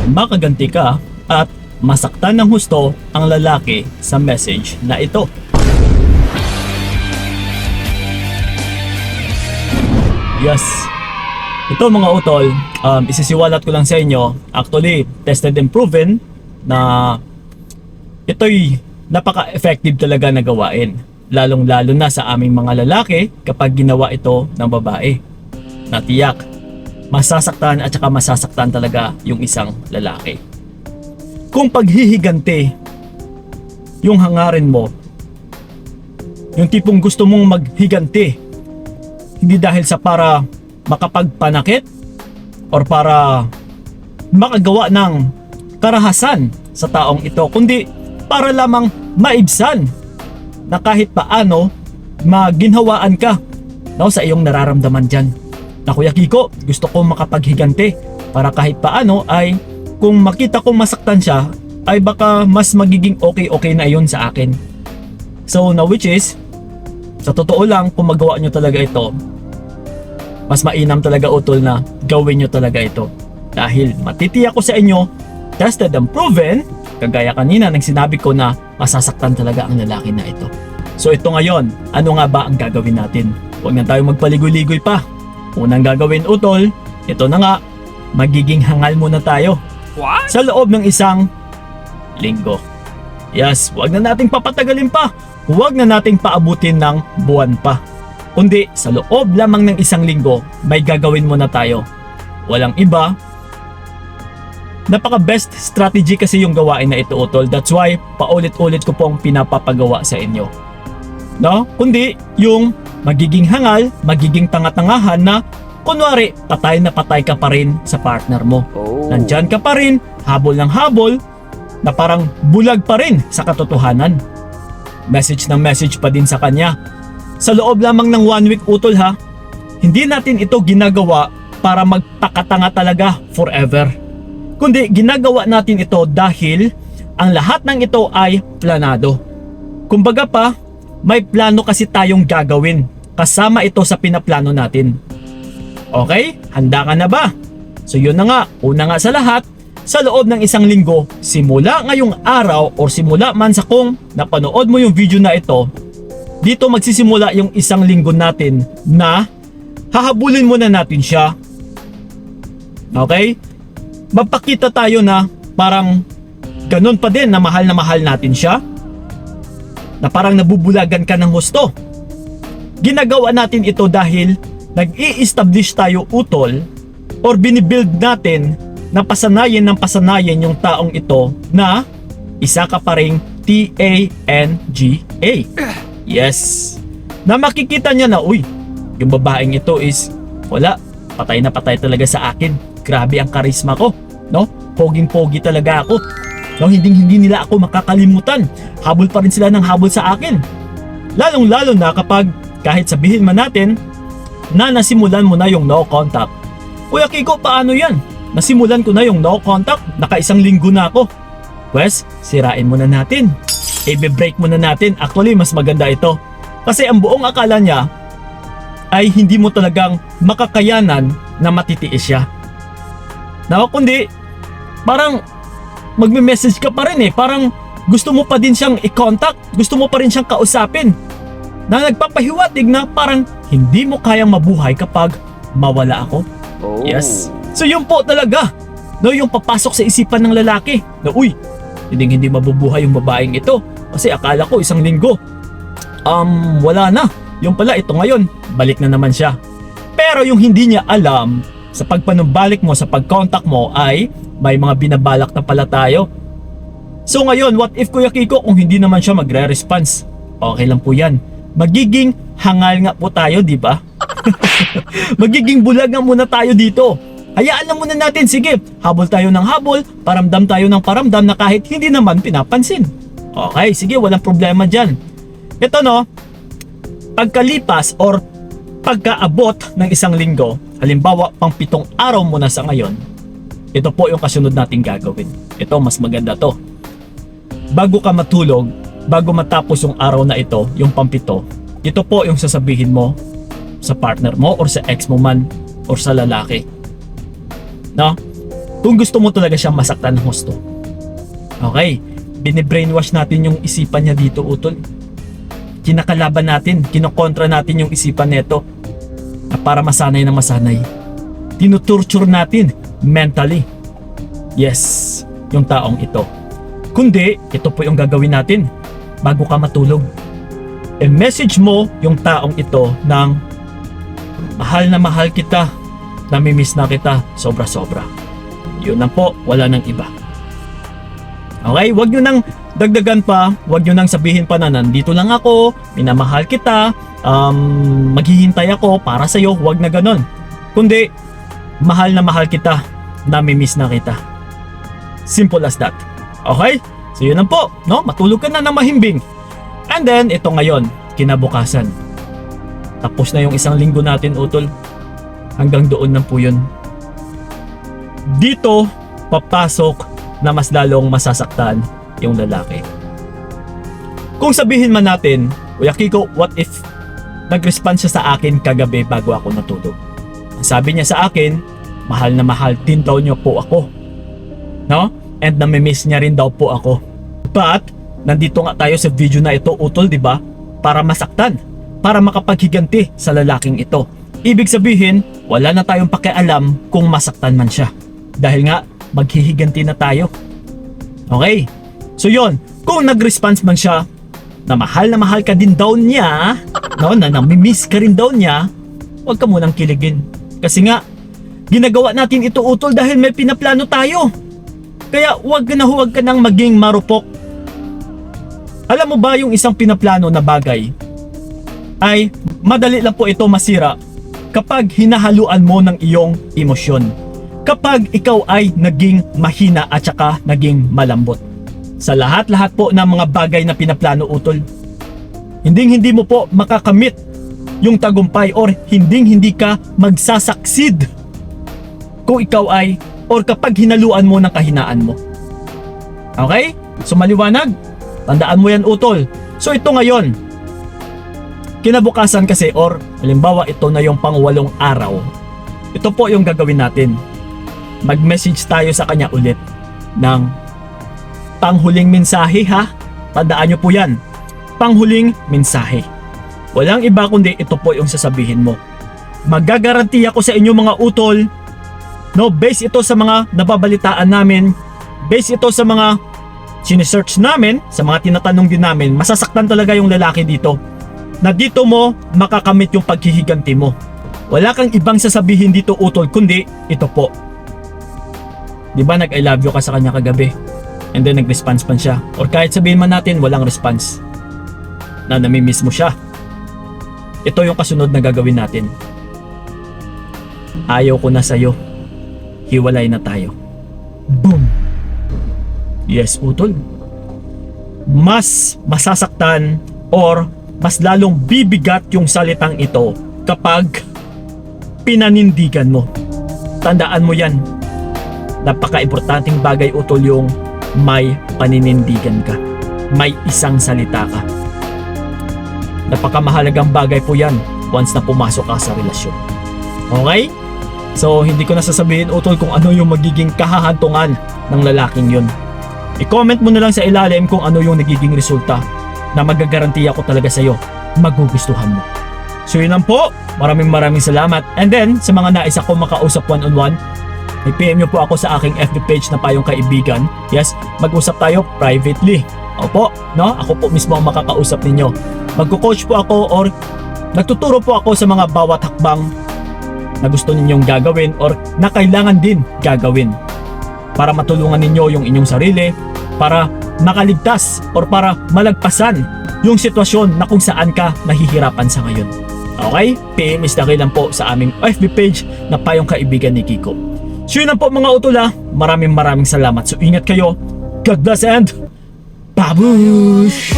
makaganti ka at masaktan ng husto ang lalaki sa message na ito. Yes. Ito mga utol, isisiwalat ko lang sa inyo, actually tested and proven na ito'y napaka-effective talaga na gawain. Lalong-lalo na sa aming mga lalaki kapag ginawa ito ng babae. Natiyak, masasaktan at saka masasaktan talaga yung isang lalaki. Kung paghihiganti yung hangarin mo, yung tipong gusto mong maghiganti, hindi dahil sa para makapagpanakit or para makagawa ng karahasan sa taong ito, kundi para lamang maibsan na kahit paano maginhawaan ka, no, sa iyong nararamdaman dyan. Na Kuya Kiko, gusto ko makapaghiganti para kahit paano ay kung makita kong masaktan siya ay baka mas magiging okay na yun sa akin. So na which is, sa totoo lang, kung magawa nyo talaga ito, mas mainam talaga utol na gawin nyo talaga ito. Dahil matitiyak ko sa inyo, tested and proven, kagaya kanina nang sinabi ko na masasaktan talaga ang lalaki na ito. So ito ngayon, ano nga ba ang gagawin natin? Huwag na tayo magpaligoy-ligoy pa. Unang gagawin utol, ito na nga, magiging hangal muna tayo. What? Sa loob ng isang linggo. Yes, huwag na nating papatagalin pa. Huwag na nating paabutin ng buwan pa. Kundi sa loob lamang ng isang linggo, may gagawin muna tayo. Walang iba. Napaka best strategy kasi yung gawain na ito utol. That's why paulit-ulit ko pong pinapapagawa sa inyo. No? Kundi yung magiging hangal, magiging tanga-tangahan na kunwari patay na patay ka pa rin sa partner mo. Nandyan ka pa rin, habol ng habol, na parang bulag pa rin sa katotohanan. Message ng message pa din sa kanya. Sa loob lamang ng 1 week utol ha, hindi natin ito ginagawa para magpakatanga talaga forever. Kundi ginagawa natin ito dahil ang lahat ng ito ay planado. Kumbaga pa, may plano kasi tayong gagawin kasama ito sa pinaplano natin. Okay? Handa ka na ba? So yun na nga, una nga sa lahat, sa loob ng isang linggo, simula ngayong araw or simula man sa kung napanood mo yung video na ito, dito magsisimula yung isang linggo natin na hahabulin muna natin siya. Okay? Magpakita tayo na parang ganun pa din na mahal natin siya. Na parang nabubulagan ka ng husto. Ginagawa natin ito dahil nag-i-establish tayo utol or binibuild natin na pasanayin ng pasanayin yung taong ito na isa ka pa ring TANGA. Yes. Na makikita niya na, uy, yung babaeng ito is, wala, patay na patay talaga sa akin. Grabe ang karisma ko, no? Poging-pogi talaga ako. No, hindi nila ako makakalimutan. Habol pa rin sila ng habol sa akin. Lalong-lalo na kapag kahit sabihin man natin na nasimulan mo na yung no contact. Kuya Kiko, paano yan? Nasimulan ko na yung no contact, naka-1 linggo na ako. Pues, sirain muna natin. I-break muna natin. Actually, mas maganda ito. Kasi ang buong akala niya ay hindi mo talagang makakayanan na matitiis siya. No, kundi parang magme-message ka pa rin eh. Parang gusto mo pa din siyang i-contact. Gusto mo pa rin siyang kausapin. Na nagpapahiwatig na parang hindi mo kayang mabuhay kapag mawala ako. Yes. So yun po talaga. No, yung papasok sa isipan ng lalaki. Na uy, hindi mabubuhay yung babaeng ito. Kasi akala ko 1 linggo. Wala na. Yung pala ito ngayon, balik na naman siya. Pero yung hindi niya alam, sa pagpanumbalik mo, sa pag-contact mo ay may mga binabalak na pala tayo. So ngayon, what if Kuya Kiko kung hindi naman siya magre-response? Okay lang po yan. Magiging hangal nga po tayo, di ba? Magiging bulag nga muna tayo dito. Hayaan na muna natin, sige, habol tayo ng habol, paramdam tayo ng paramdam na kahit hindi naman pinapansin. Okay, sige, walang problema dyan. Ito no, pagkalipas or pagkaabot ng 1 linggo, halimbawa pang 7 araw muna sa ngayon, ito po yung kasunod nating gagawin. Ito, mas maganda to. Bago ka matulog, bago matapos yung araw na ito, yung pang-7, ito po yung sasabihin mo sa partner mo or sa ex mo man or sa lalaki. No? Kung gusto mo talaga siyang masaktan ng husto. Okay, binibrainwash natin yung isipan niya dito, utol. Kinakalaban natin, kinokontra natin yung isipan nito na para masanay na masanay. Tinutorture natin mentally. Yes, yung taong ito. Kundi, ito po yung gagawin natin bago ka matulog. I-message mo yung taong ito ng mahal na mahal kita, namimiss na kita, sobra-sobra. Yun lang po, wala nang iba. Okay, wag nyo nang dagdagan pa, wag nyo nang sabihin pa na nandito lang ako, minamahal kita, maghihintay ako para sa'yo, wag na ganon. Kundi, mahal na mahal kita, namimiss na kita. Simple as that. Okay? So yun lang po, no? Matulog ka na ng mahimbing. And then, ito ngayon, kinabukasan. Tapos na yung isang linggo natin, utol. Hanggang doon lang po yun. Dito, papasok na mas lalong masasaktan yung lalaki. Kung sabihin man natin, Kuya Kiko, what if nag-respond siya sa akin kagabi bago ako natulog? Sabi niya sa akin, mahal na mahal din daw niyo po ako. No? And namimiss niya rin daw po ako. But, nandito nga tayo sa video na ito, utol, di ba? Para masaktan, para makapaghiganti sa lalaking ito. Ibig sabihin, wala na tayong pakialam kung masaktan man siya. Dahil nga, maghihiganti na tayo. Okay? So yon, kung nag-response man siya na mahal ka din daw niya, no, na namimiss ka rin daw niya, huwag ka munang kiligin. Kasi nga, ginagawa natin ito, utol, dahil may pinaplano tayo. Kaya huwag ka nang maging marupok. Alam mo ba yung isang pinaplano na bagay ay madali lang po ito masira kapag hinahaluan mo ng iyong emosyon. Kapag ikaw ay naging mahina at saka naging malambot. Sa lahat-lahat po ng mga bagay na pinaplano, utol, hindi mo po makakamit yung tagumpay or hindi ka magsasucceed kung ikaw ay or kapag hinaluan mo ng kahinaan mo. Okay? So maliwanag? Tandaan mo yan, utol. So ito ngayon, kinabukasan kasi or halimbawa ito na yung pang-8 araw. Ito po yung gagawin natin. Mag-message tayo sa kanya ulit ng panghuling mensahe, ha? Tandaan nyo po yan. Panghuling mensahe. Walang iba kundi ito po yung sasabihin mo. Magagaranti ako sa inyo, mga utol, no, base ito sa mga nababalitaan namin, base ito sa mga sinesearch namin, sa mga tinatanong din namin, masasaktan talaga yung lalaki dito. Na dito mo makakamit yung paghihiganti mo. Wala kang ibang sasabihin dito, utol, kundi ito po. Di ba nag-I love you ka sa kanya kagabi? And then nag-response pa siya. Or kahit sabihin man natin walang response, na namimiss mo siya. Ito yung kasunod na gagawin natin. Ayaw ko na sa'yo. Hiwalay na tayo. Boom! Yes, utol. Mas masasaktan or mas lalong bibigat yung salitang ito kapag pinanindigan mo. Tandaan mo yan. Napaka-importanting bagay, utol, yung may paninindigan ka. May isang salita ka. Napakamahalagang bagay po yan once na pumasok ka sa relasyon. Okay? So, hindi ko na sasabihin, utol, kung ano yung magiging kahahantungan ng lalaking yun. I-comment mo na lang sa ilalim kung ano yung nagiging resulta na magagarantiya ko talaga sa'yo, magugustuhan mo. So yun lang po, maraming salamat. And then, sa mga nais ako makausap one-on-one, i-PM nyo po ako sa aking FB page na Payong Kaibigan. Yes, mag-usap tayo privately. Opo, no? Ako po mismo ang makakausap ninyo. Magko-coach po ako or nagtuturo po ako sa mga bawat hakbang na gusto ninyong gagawin or na kailangan din gagawin para matulungan ninyo yung inyong sarili, para makaligtas or para malagpasan yung sitwasyon na kung saan ka nahihirapan sa ngayon. Okay? PM is lang po sa aming FB page na Payong Kaibigan ni Kiko. So yun lang po, mga utol, maraming salamat. So ingat kayo. God bless and babush!